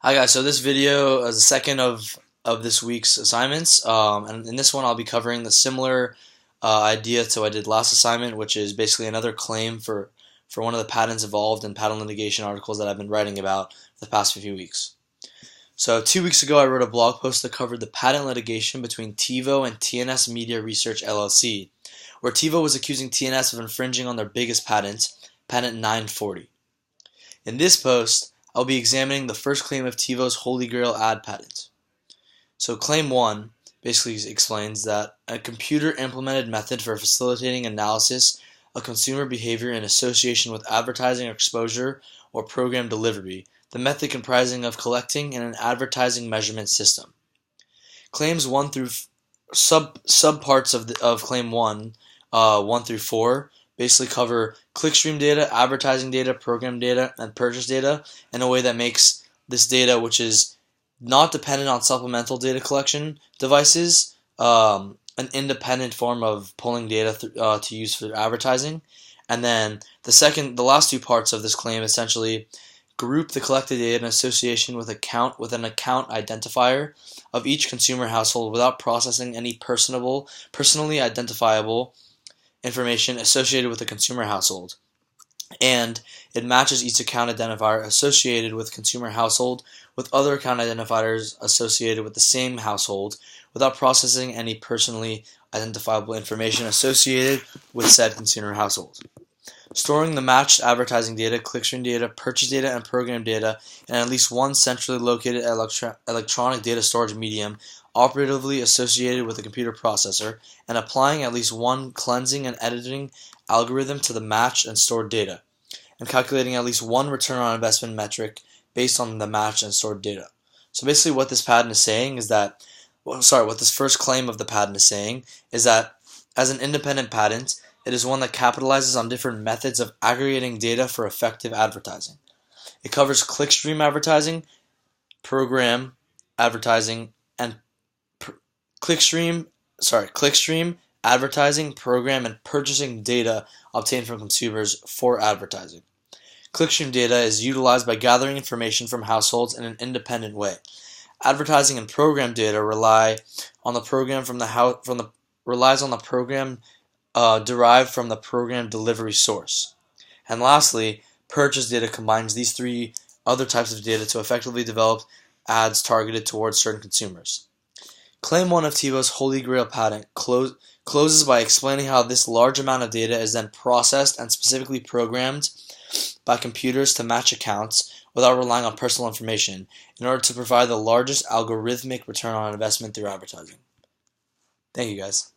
Hi guys, so this video is the second of this week's assignments, and in this one I'll be covering the similar idea to what I did last assignment, which is basically another claim for one of the patents involved in patent litigation articles that I've been writing about the past few weeks. So 2 weeks ago I wrote a blog post that covered the patent litigation between TiVo and TNS Media Research LLC, where TiVo was accusing TNS of infringing on their biggest patent, patent 940. In this post, I'll be examining the first claim of TiVo's Holy Grail ad patent. So claim 1 basically explains that a computer-implemented method for facilitating analysis of consumer behavior in association with advertising exposure or program delivery, the method comprising of collecting in an advertising measurement system. Claims 1 through subparts of claim 1, 1 through 4, basically cover clickstream data, advertising data, program data, and purchase data in a way that makes this data, which is not dependent on supplemental data collection devices, an independent form of pulling data to use for advertising. And then the last two parts of this claim essentially group the collected data in association with an account identifier of each consumer household without processing any personally identifiable information associated with the consumer household, and it matches each account identifier associated with consumer household with other account identifiers associated with the same household without processing any personally identifiable information associated with said consumer household. Storing the matched advertising data, clickstream data, purchase data, and program data in at least one centrally located electronic data storage medium operatively associated with the computer processor, and applying at least one cleansing and editing algorithm to the matched and stored data, and calculating at least one return on investment metric based on the matched and stored data. So basically what this patent is saying is that, what this first claim of the patent is saying is that as an independent patent, it is one that capitalizes on different methods of aggregating data for effective advertising. It covers clickstream advertising, program advertising, and clickstream advertising, program, and purchasing data obtained from consumers for advertising. Clickstream data is utilized by gathering information from households in an independent way. Advertising and program data relies on the program derived from the program delivery source. And lastly, purchase data combines these three other types of data to effectively develop ads targeted towards certain consumers. Claim 1 of TiVo's Holy Grail patent closes by explaining how this large amount of data is then processed and specifically programmed by computers to match accounts without relying on personal information in order to provide the largest algorithmic return on investment through advertising. Thank you guys.